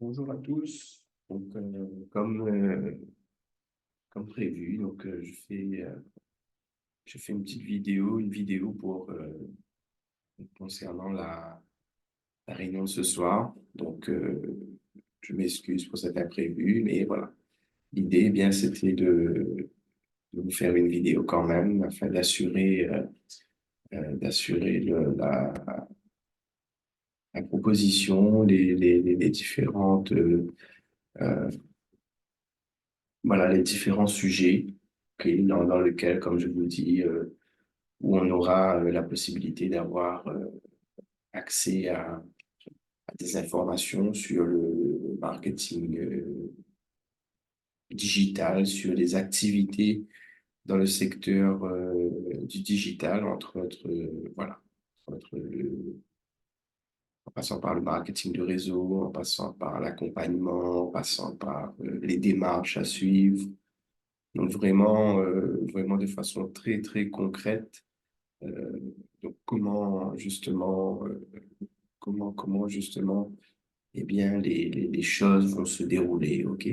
Bonjour à tous. Donc, comme prévu, je fais une vidéo concernant la réunion de ce soir. Je m'excuse pour cet imprévu, mais voilà. L'idée, eh bien, c'était de vous faire une vidéo quand même afin d'assurer la proposition, les différentes euh, voilà, les différents sujets dans lesquels, comme je vous dis, où on aura la possibilité d'avoir accès à des informations sur le marketing digital, sur les activités dans le secteur du digital, entre autres, voilà, entre en passant par le marketing de réseau, en passant par l'accompagnement, en passant par les démarches à suivre. Donc vraiment de façon très, très concrète. Euh, donc comment justement, eh bien, les choses vont se dérouler, OK?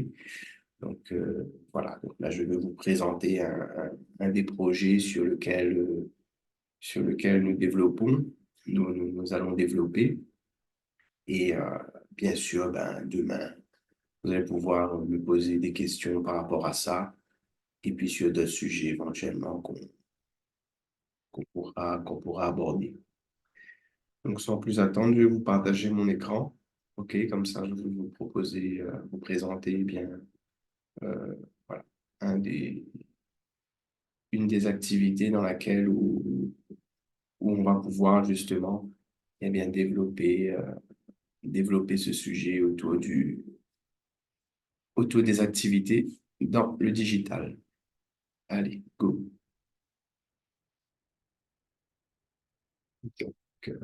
Voilà. Donc là, je vais vous présenter un des projets sur lequel nous allons développer. Et bien sûr, ben, demain, vous allez pouvoir me poser des questions par rapport à ça. Et puis sur d'autres sujets éventuellement qu'on pourra aborder. Donc, sans plus attendre, je vais vous partager mon écran. OK, comme ça, je vais vous proposer, vous présenter eh bien, euh, voilà, un des, une des activités dans laquelle où on va pouvoir justement eh bien, développer ce sujet autour des activités dans le digital. Allez, go. Donc, euh,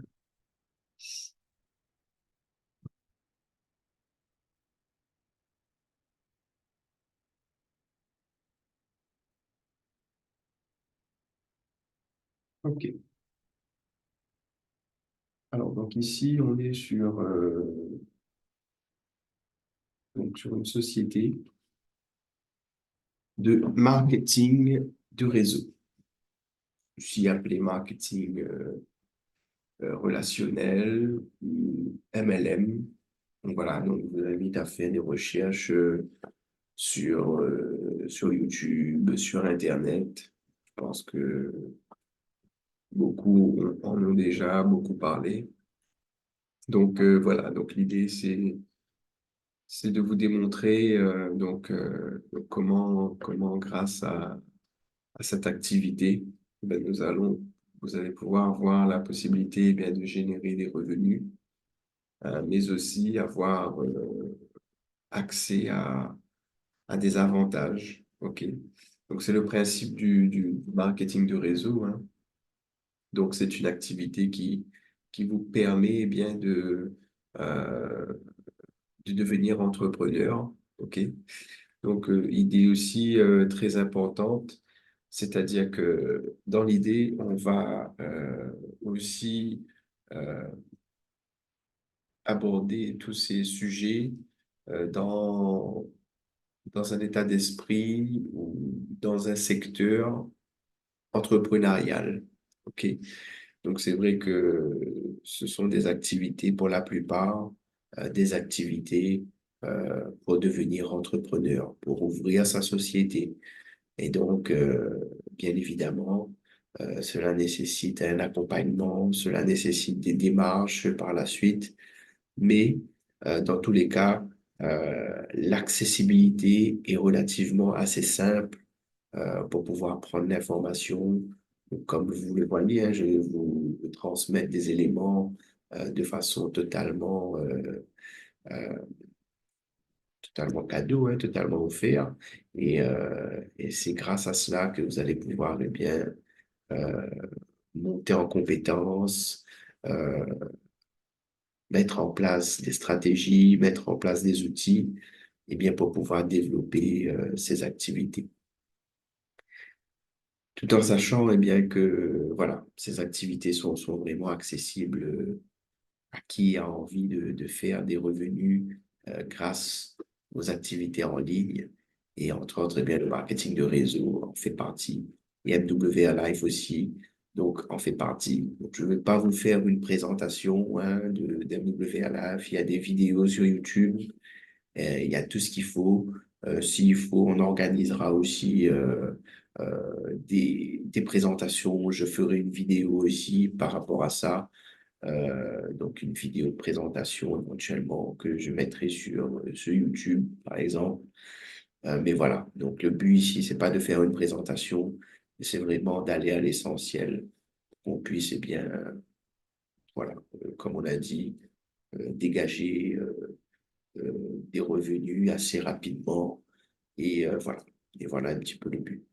OK. Alors, donc ici, on est sur une société de marketing de réseau, aussi appelé marketing relationnel ou MLM. Donc voilà, donc je vous invite à faire des recherches sur YouTube, sur Internet. Je pense que beaucoup en ont déjà beaucoup parlé. Voilà, donc l'idée c'est de vous démontrer comment grâce à cette activité, ben, vous allez pouvoir avoir la possibilité eh bien, de générer des revenus, mais aussi avoir accès à des avantages. OK? Donc, c'est le principe du marketing de réseau, hein. Donc, c'est une activité qui vous permet eh bien, euh, de devenir entrepreneur. OK? Donc, idée aussi très importante, c'est-à-dire que dans l'idée, on va aussi euh, aborder tous ces sujets dans un état d'esprit ou dans un secteur entrepreneurial. OK? Donc, c'est vrai que ce sont des activités, pour la plupart, des activités pour devenir entrepreneur, pour ouvrir sa société. Et donc, bien évidemment, cela nécessite un accompagnement, cela nécessite des démarches par la suite, mais dans tous les cas, l'accessibilité est relativement assez simple pour pouvoir prendre l'information. Comme vous le voyez, hein, je vais vous transmettre des éléments de façon euh, totalement cadeau, hein, totalement offert. Et c'est grâce à cela que vous allez pouvoir eh bien, euh, monter en compétences, euh, mettre en place des stratégies, mettre en place des outils, eh bien, pour pouvoir développer ces activités. Tout en sachant eh bien, que voilà, ces activités sont vraiment accessibles à qui a envie de faire des revenus grâce aux activités en ligne et entre autres, eh bien, le marketing de réseau en fait partie et MWA Life aussi, donc en fait partie. Donc, je ne vais pas vous faire une présentation d'MWA Life, il y a des vidéos sur YouTube, il y a tout ce qu'il faut. S'il faut, on organisera aussi des présentations. Je ferai une vidéo aussi par rapport à ça. Donc, une vidéo de présentation éventuellement que je mettrai sur YouTube, par exemple. Mais voilà, donc le but ici, c'est pas de faire une présentation, c'est vraiment d'aller à l'essentiel, qu'on puisse, eh bien, voilà, comme on a dit, dégager des revenus assez rapidement. Voilà. Et voilà un petit peu le but.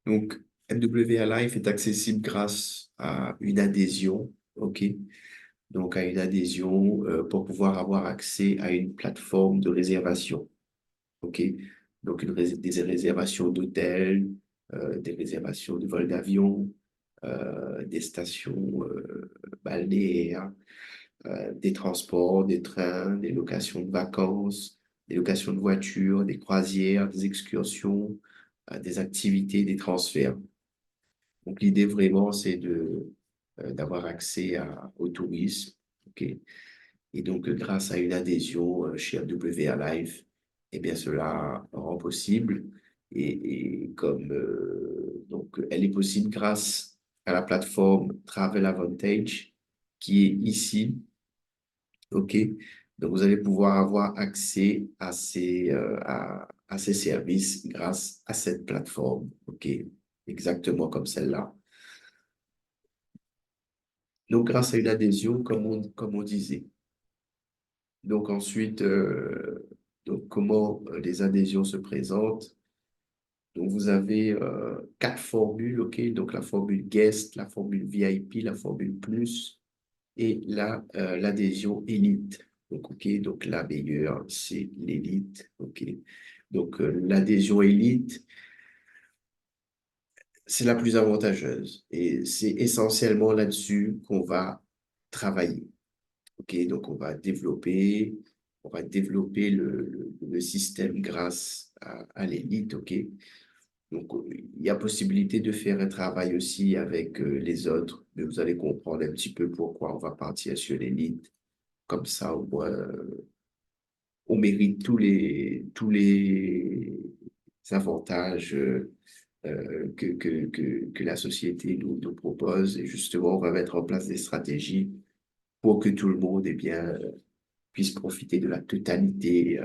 Donc, MWA Life est accessible grâce à une adhésion, OK? Donc, à une adhésion pour pouvoir avoir accès à une plateforme de réservation, OK? Donc, des réservations d'hôtels, des réservations de vols d'avion, des stations balnéaires, des transports, des trains, des locations de vacances, des locations de voitures, des croisières, des excursions, des activités, des transferts. Donc, l'idée vraiment, c'est d'avoir accès au tourisme. OK? Et donc, grâce à une adhésion chez MWA Life, eh bien, cela rend possible. Et comme donc, elle est possible grâce à la plateforme Travel Advantage qui est ici. OK? Donc, vous allez pouvoir avoir accès à ces services grâce à cette plateforme. OK? Exactement comme celle-là. Donc, grâce à une adhésion, comme on disait. Donc, ensuite, donc, comment les adhésions se présentent? Donc, vous avez quatre formules, OK? Donc, la formule Guest, la formule VIP, la formule Plus et l'adhésion Elite. Donc, OK, donc la meilleure, c'est l'Elite, OK? Donc, l'adhésion Elite, c'est la plus avantageuse et c'est essentiellement là-dessus qu'on va travailler. OK, donc on va développer le système grâce à l'élite, OK? Donc, il y a possibilité de faire un travail aussi avec les autres, mais vous allez comprendre un petit peu pourquoi on va partir sur l'élite. Comme ça, au moins, on mérite tous les avantages que la société nous propose. Et justement, on va mettre en place des stratégies pour que tout le monde, eh bien, puisse profiter de la totalité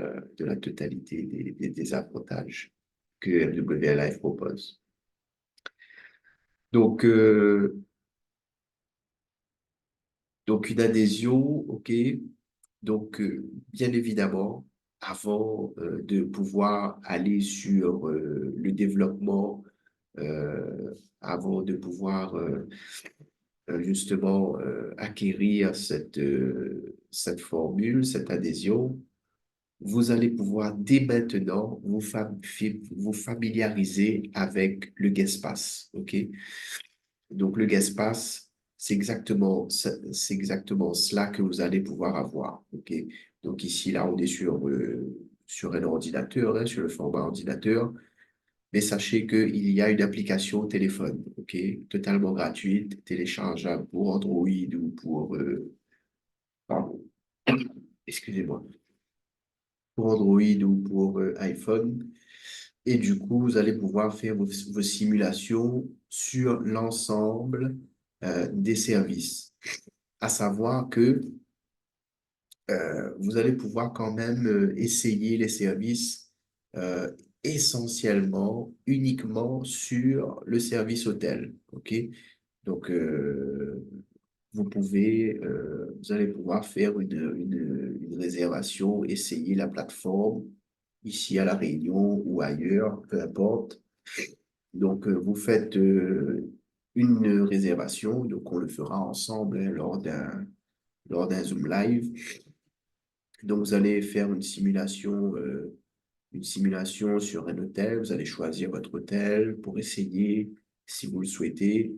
des avantages que MWA Life propose. Donc, donc une adhésion, OK. Donc, bien évidemment, avant de pouvoir aller sur le développement, avant de pouvoir justement acquérir cette formule, cette adhésion, vous allez pouvoir dès maintenant vous familiariser avec le Guestpass, OK? Donc, le Guestpass, c'est exactement cela que vous allez pouvoir avoir, OK? Donc, ici, là, on est sur un ordinateur, hein, sur le format ordinateur, mais sachez qu'il y a une application au téléphone, OK? Totalement gratuite, téléchargeable pour Android ou pardon, excusez-moi, pour Android ou pour iPhone. Et du coup, vous allez pouvoir faire vos simulations sur l'ensemble des services. À savoir que vous allez pouvoir quand même essayer les services euh, essentiellement, uniquement sur le service hôtel. OK? Donc, vous allez pouvoir faire une réservation, essayer la plateforme ici à La Réunion ou ailleurs, peu importe. Donc, vous faites une réservation, donc on le fera ensemble hein, lors d'un Zoom Live. Donc, vous allez faire une simulation sur un hôtel. Vous allez choisir votre hôtel pour essayer, si vous le souhaitez.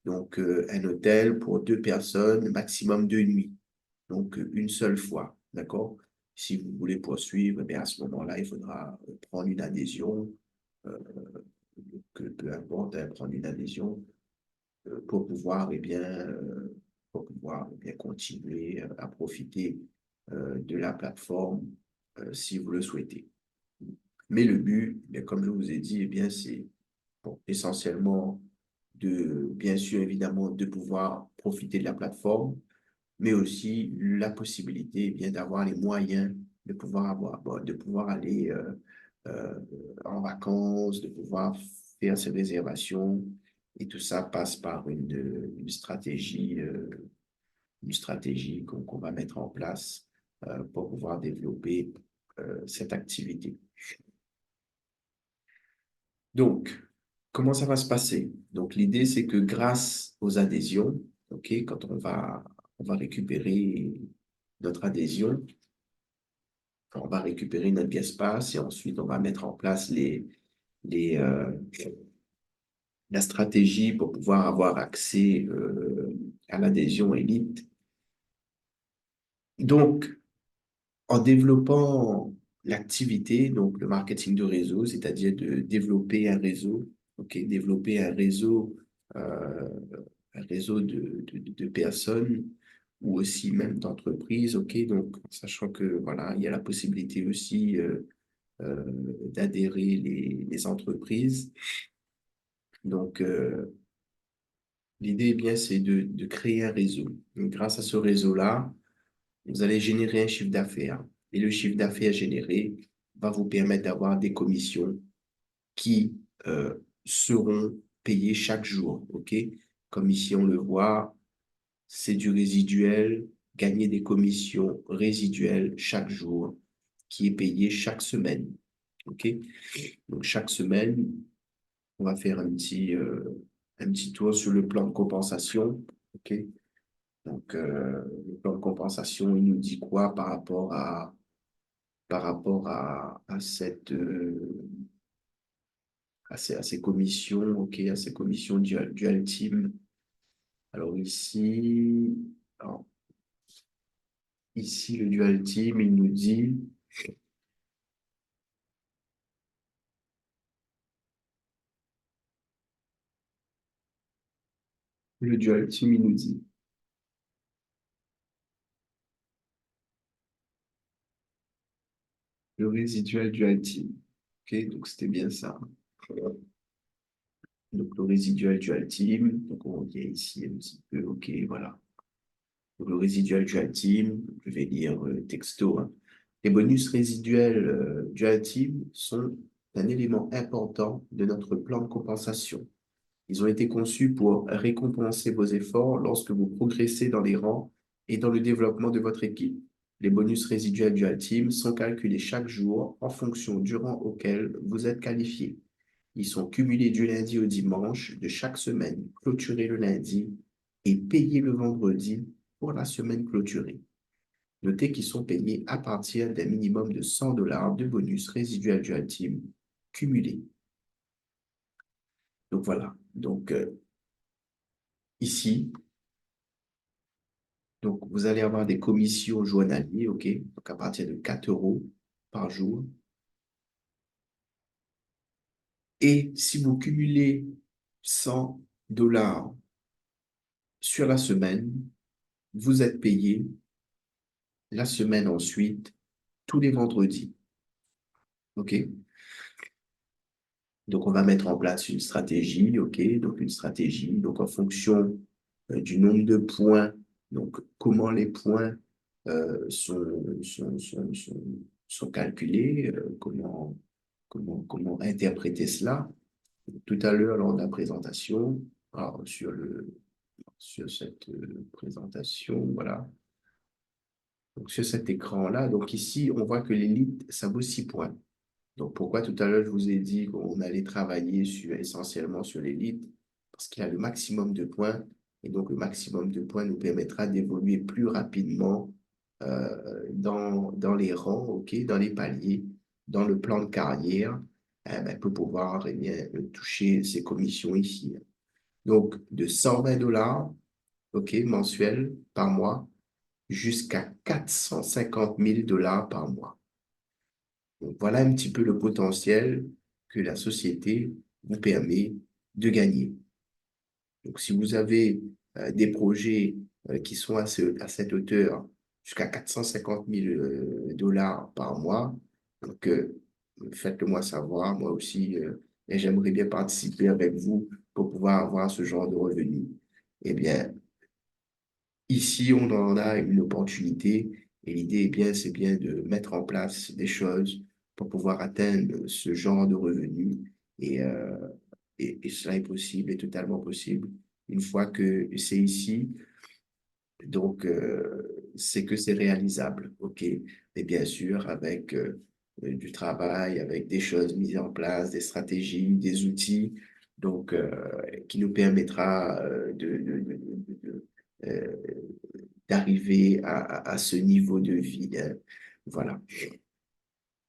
Donc, un hôtel pour deux personnes, maximum 2 nuits. Donc, une seule fois, d'accord? Si vous voulez poursuivre, eh bien, à ce moment-là, il faudra prendre une adhésion, euh, peu importe, hein, prendre une adhésion pour pouvoir, pour pouvoir eh bien, continuer à profiter de la plateforme si vous le souhaitez. Mais le but, eh bien, comme je vous ai dit, eh bien, c'est bon, essentiellement bien sûr, évidemment, de pouvoir profiter de la plateforme, mais aussi la possibilité, eh bien, d'avoir les moyens de pouvoir de pouvoir aller euh, en vacances, de pouvoir faire ses réservations. Et tout ça passe par une stratégie qu'on va mettre en place pour pouvoir développer cette activité. Donc, comment ça va se passer? Donc, l'idée, c'est que grâce aux adhésions, OK, quand on va récupérer notre adhésion, on va récupérer notre pièce passe et ensuite, on va mettre en place les, la stratégie pour pouvoir avoir accès à l'adhésion élite. Donc, en développant l'activité, donc le marketing de réseau, c'est-à-dire de développer un réseau, ok, développer euh, un réseau de personnes ou aussi même d'entreprises, ok, donc sachant que voilà, il y a la possibilité aussi euh, d'adhérer les entreprises. Donc, l'idée, eh bien, c'est de créer un réseau. Donc, grâce à ce réseau-là, vous allez générer un chiffre d'affaires. Et le chiffre d'affaires généré va vous permettre d'avoir des commissions qui seront payées chaque jour. OK? Comme ici, on le voit, c'est du résiduel, gagner des commissions résiduelles chaque jour qui est payé chaque semaine. OK? Donc, chaque semaine, on va faire un petit tour sur le plan de compensation. OK? Donc, le plan de compensation, il nous dit quoi par rapport à ces commissions, OK, à ces commissions dual team. Alors alors, ici, le dual team, il nous dit, le dual team, il nous dit, le résidual dual team. OK, donc c'était bien ça. Donc, le résidual dual team, donc on vient ici un petit peu, OK, voilà. Donc, le résidual dual team, je vais lire texto, hein. Les bonus résiduels dual team sont un élément important de notre plan de compensation. Ils ont été conçus pour récompenser vos efforts lorsque vous progressez dans les rangs et dans le développement de votre équipe. Les bonus résiduels dual team sont calculés chaque jour en fonction du rang auquel vous êtes qualifié. Ils sont cumulés du lundi au dimanche de chaque semaine, clôturés le lundi et payés le vendredi pour la semaine clôturée. Notez qu'ils sont payés à partir d'un minimum de 100 dollars de bonus résiduel dual team cumulés. Donc voilà. Donc ici, donc vous allez avoir des commissions journalières, OK? Donc à partir de 4 euros par jour. Et si vous cumulez 100 dollars sur la semaine, vous êtes payé la semaine ensuite, tous les vendredis. OK? Donc, on va mettre en place une stratégie, OK? Donc, une stratégie, donc en fonction du nombre de points, donc comment les points sont calculés, comment interpréter cela. Tout à l'heure, lors de la présentation, alors, sur cette présentation, voilà. Donc, sur cet écran-là, donc ici, on voit que l'élite, ça vaut 6 points. Donc, pourquoi tout à l'heure, je vous ai dit qu'on allait travailler essentiellement sur l'élite? Parce qu'il a le maximum de points. Et donc, le maximum de points nous permettra d'évoluer plus rapidement dans les rangs, ok, dans les paliers, dans le plan de carrière, pour pouvoir bien, toucher ces commissions ici. Donc, de 120 dollars, ok, mensuels par mois jusqu'à 450 000 $ par mois. Donc, voilà un petit peu le potentiel que la société vous permet de gagner. Donc, si vous avez des projets qui sont à cette hauteur, jusqu'à 450 000 $ par mois, donc faites-le moi savoir. Moi aussi, et j'aimerais bien participer avec vous pour pouvoir avoir ce genre de revenus. Eh bien, ici, on en a une opportunité et l'idée, c'est bien de mettre en place des choses pour pouvoir atteindre ce genre de revenus et, euh, et cela est possible, est totalement possible une fois que c'est ici. Donc, c'est que c'est réalisable, OK? Et bien sûr, avec du travail, avec des choses mises en place, des stratégies, des outils, donc, qui nous permettra euh, d'arriver à ce niveau de vie, hein. Voilà.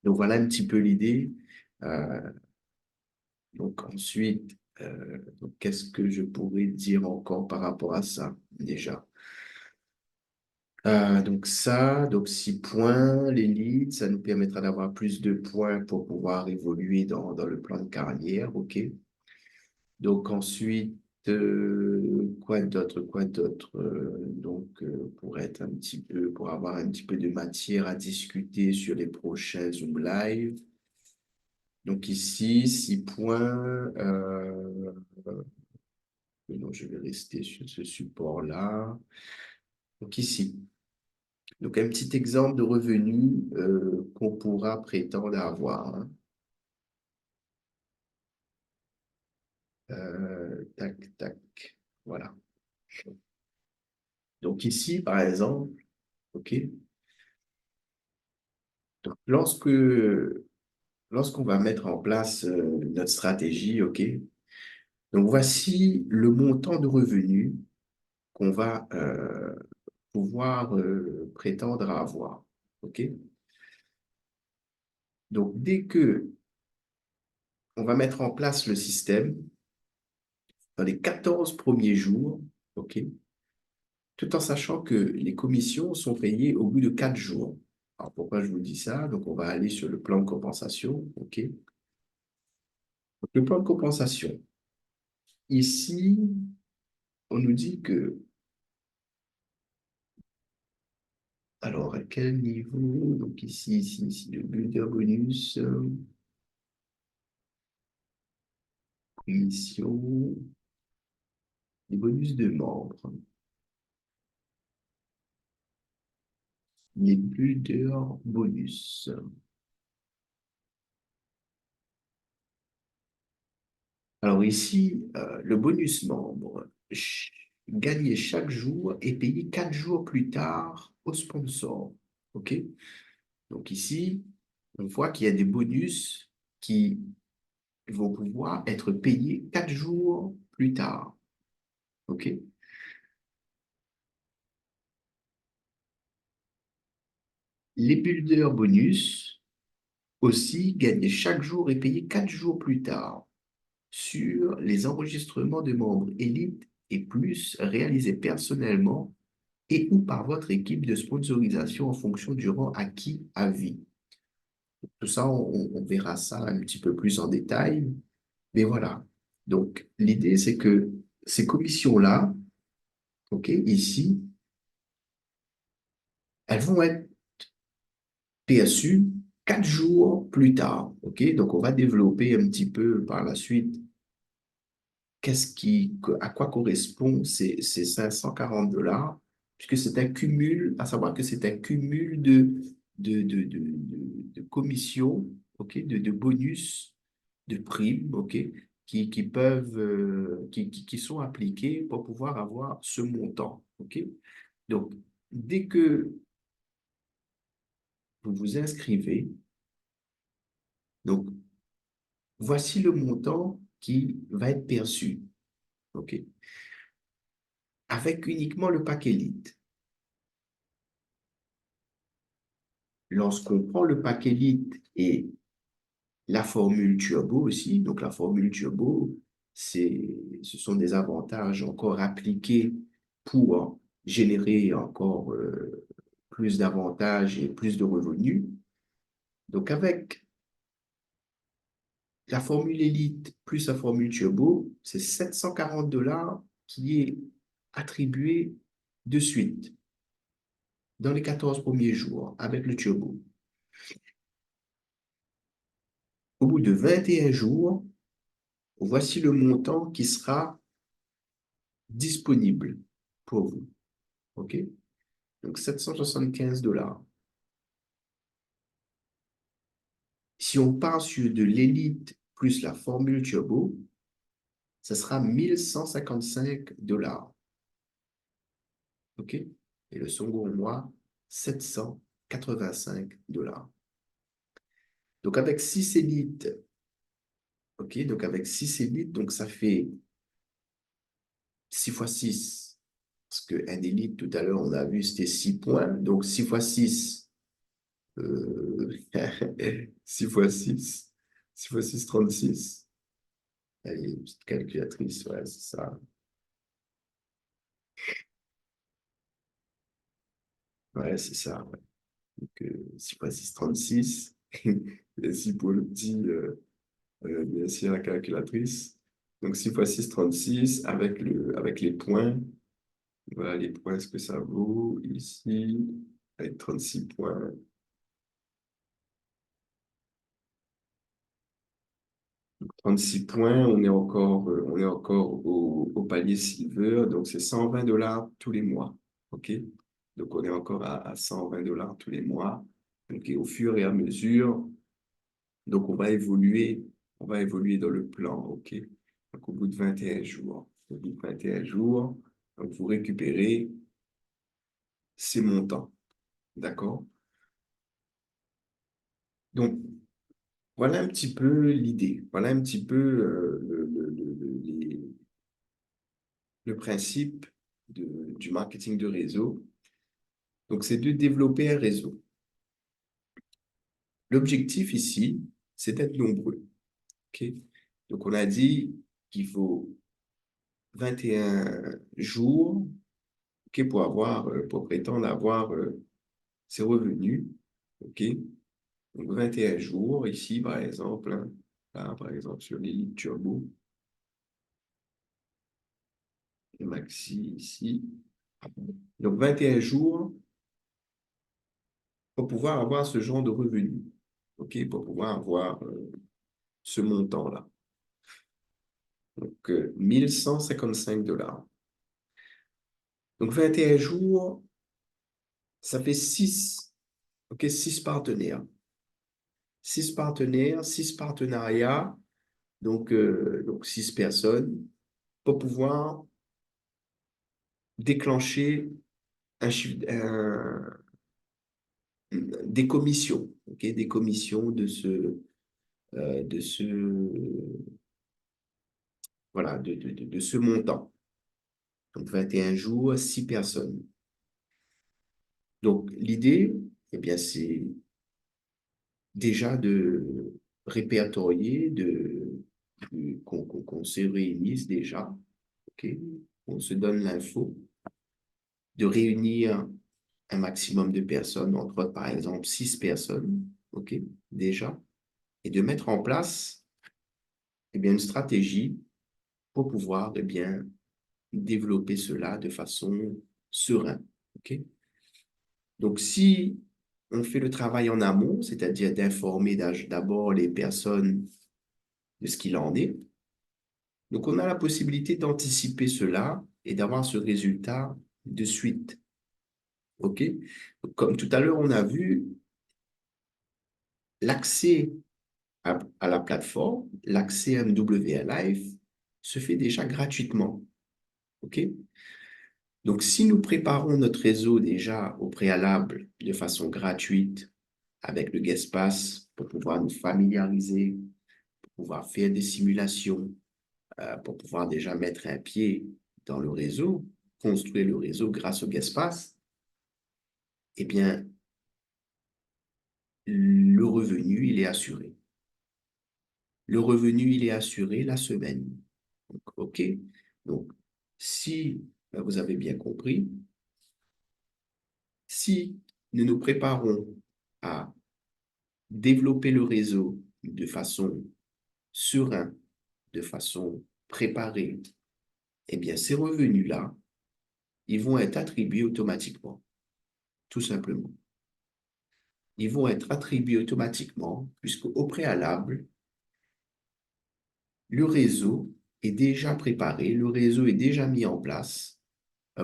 Donc, voilà un petit peu l'idée. Euh, donc, ensuite, donc, qu'est-ce que je pourrais dire encore par rapport à ça, déjà? Donc ça, donc 6 points, l'élite, ça nous permettra d'avoir plus de points pour pouvoir évoluer dans le plan de carrière, OK? Donc ensuite, quoi d'autre? Pour être un petit peu, pour avoir un petit peu de matière à discuter sur les prochains Zoom Live. Donc ici, 6 points. Donc je vais rester sur ce support-là. Donc ici. Donc, un petit exemple de revenu qu'on pourra prétendre avoir, hein. Tac, tac. Voilà. Donc, ici, par exemple, OK. Donc, lorsqu'on va mettre en place notre stratégie, OK. Donc, voici le montant de revenus qu'on va pouvoir prétendre à avoir. OK. Donc, dès que on va mettre en place le système, dans les 14 premiers jours, OK, tout en sachant que les commissions sont payées au bout de 4 jours. Alors, pourquoi je vous dis ça? Donc, on va aller sur le plan de compensation. OK? Donc, le plan de compensation. Ici, on nous dit que, alors, à quel niveau? Donc, ici, le builder bonus, commission, les bonus de membres, les builder bonus. Alors ici, le bonus membre, gagné chaque jour et payé 4 jours plus tard au sponsor. OK? Donc ici, on voit qu'il y a des bonus qui vont pouvoir être payés 4 jours plus tard. OK? Les builder bonus aussi gagnés chaque jour et payés 4 jours plus tard sur les enregistrements de membres élites et plus réalisés personnellement et ou par votre équipe de sponsorisation en fonction du rang acquis à vie. Tout ça, on verra ça un petit peu plus en détail. Mais voilà. Donc, l'idée, c'est que ces commissions-là, OK, ici, elles vont être perçues 4 jours plus tard. OK? Donc, on va développer un petit peu par la suite à quoi correspond ces 540 $, puisque c'est un cumul, à savoir que c'est un cumul de commissions, ok, de bonus, de primes, ok, qui peuvent, qui sont appliqués pour pouvoir avoir ce montant, ok. Donc, dès que vous vous inscrivez, donc, voici le montant qui va être perçu, ok, avec uniquement le pack Elite. Lorsqu'on prend le pack Elite et la formule turbo aussi, donc la formule turbo, ce sont des avantages encore appliqués pour générer encore plus d'avantages et plus de revenus. Donc, avec la formule Elite plus la formule Turbo, c'est 740 $ qui est attribué de suite dans les 14 premiers jours avec le Turbo. Au bout de 21 jours, voici le montant qui sera disponible pour vous. OK? Donc, 775 $. Si on part sur de l'élite plus la formule turbo, ça sera 1155 $. OK? Et le second mois, 785 $. Donc, avec 6 élites, OK? Donc, avec 6 élites, donc ça fait 6 fois 6. Parce qu'un élite, tout à l'heure, on a vu, c'était 6 points. Donc, 6 fois 6, 6 fois 6, 6 fois 6, 36. Allez, une petite calculatrice, ouais, c'est ça. Ouais, c'est ça. Ouais. Donc, 6 fois 6, 36. Et 6 pour le petit, bien sûr, la calculatrice. Donc, 6 fois 6, 36, avec les points. Voilà les points, ce que ça vaut ici, avec 36 points. 36 points, on est encore au palier silver, donc c'est 120 $ tous les mois. OK? Donc, on est encore à 120 $ tous les mois. Donc, et au fur et à mesure, donc on va évoluer dans le plan. OK? Donc, au bout de 21 jours, au bout de 21 jours, donc, vous récupérez ces montants. D'accord? Donc, voilà un petit peu l'idée. Voilà un petit peu le principe du marketing de réseau. Donc, c'est de développer un réseau. L'objectif ici, c'est d'être nombreux. OK? Donc, on a dit qu'il faut 21 jours, OK, pour prétendre avoir ses revenus. OK? Donc, 21 jours, ici, par exemple, hein, là, par exemple, sur l'élite turbo, le maxi ici. Donc, 21 jours pour pouvoir avoir ce genre de revenus. OK? Pour pouvoir avoir ce montant-là. Donc, 1155 $. Donc, 21 jours, ça fait 6, OK, 6 partenaires. 6 partenaires, 6 partenariats, donc 6 personnes, pour pouvoir déclencher des commissions, OK, des commissions de ce, voilà, de ce montant. Donc, 21 jours, 6 personnes. Donc, l'idée, eh bien, c'est déjà de répertorier, qu'on se réunisse déjà, OK? On se donne l'info, de réunir un maximum de personnes, entre autres, par exemple, 6 personnes, OK? Déjà, et de mettre en place, eh bien, une stratégie pour pouvoir, eh bien, développer cela de façon sereine, OK? Donc, si on fait le travail en amont, c'est-à-dire d'informer d'abord les personnes de ce qu'il en est, donc on a la possibilité d'anticiper cela et d'avoir ce résultat de suite. OK? Donc, comme tout à l'heure, on a vu, l'accès à la plateforme, l'accès à MWA Live se fait déjà gratuitement. OK? Donc, si nous préparons notre réseau déjà au préalable de façon gratuite avec le Guestpass pour pouvoir nous familiariser, pour pouvoir faire des simulations, pour pouvoir déjà mettre un pied dans le réseau, construire le réseau grâce au Guestpass, eh bien, le revenu, il est assuré. Le revenu, il est assuré la semaine. Donc, OK? Donc, si vous avez bien compris, Si nous nous préparons à développer le réseau de façon sereine, de façon préparée, eh bien, ces revenus-là, ils vont être attribués automatiquement, tout simplement. Ils vont être attribués automatiquement, puisque au préalable, le réseau est déjà préparé, le réseau est déjà mis en place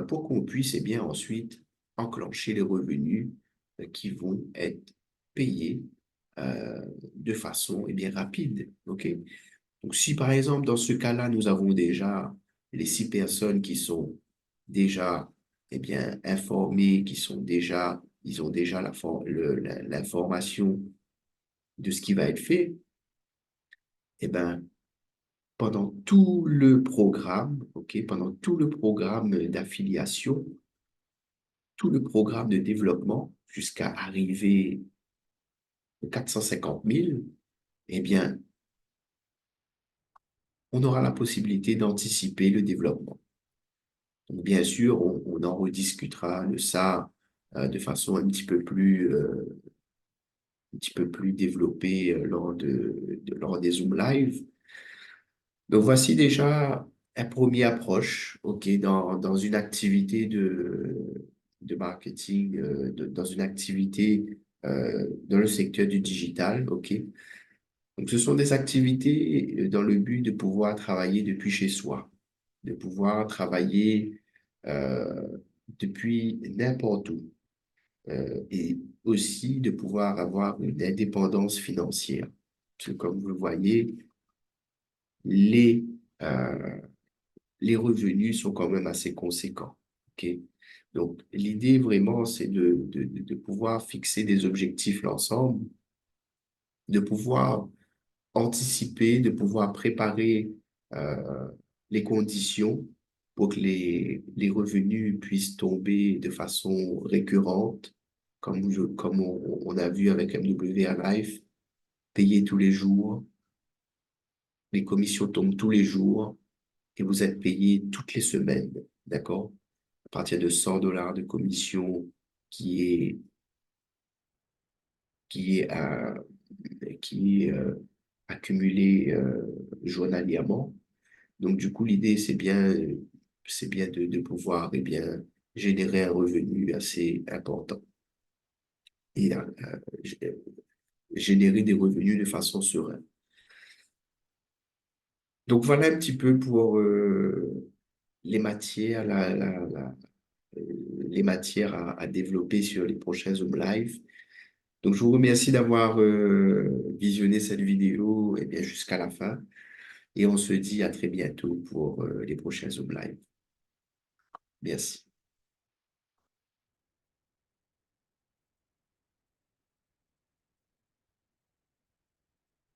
pour qu'on puisse eh bien, ensuite enclencher les revenus qui vont être payés de façon eh bien, rapide. OK? Donc, si par exemple, dans ce cas-là, nous avons déjà les 6 personnes qui sont déjà eh bien, informées, ils ont déjà l'information de ce qui va être fait, eh bien, pendant tout le programme, OK, pendant tout le programme d'affiliation, tout le programme de développement jusqu'à arriver aux 450 000, eh bien, on aura la possibilité d'anticiper le développement. Donc, bien sûr, on en rediscutera de ça de façon un petit peu plus développée lors des Zoom Live. Donc, voici déjà un premier approche, OK, dans une activité de marketing, dans une activité dans le secteur du digital, OK. Donc, ce sont des activités dans le but de pouvoir travailler depuis chez soi, de pouvoir travailler euh, depuis n'importe où et aussi de pouvoir avoir une indépendance financière. Parce que comme vous le voyez, les, euh, les revenus sont quand même assez conséquents. OK? Donc, l'idée vraiment, c'est de pouvoir fixer des objectifs l'ensemble, de pouvoir anticiper, de pouvoir préparer les conditions pour que les revenus puissent tomber de façon récurrente, comme on a vu avec MWA Life, payer tous les jours, les commissions tombent tous les jours et vous êtes payé toutes les semaines, d'accord? À partir de 100 dollars de commission qui est, qui est, euh, qui est accumulé journalièrement. Donc, du coup, l'idée, c'est bien de pouvoir eh bien, générer un revenu assez important et générer des revenus de façon sereine. Donc, voilà un petit peu pour les matières, les matières à développer sur les prochains Zoom Live. Donc, je vous remercie d'avoir visionné cette vidéo eh bien, jusqu'à la fin et on se dit à très bientôt pour les prochains Zoom Live. Merci.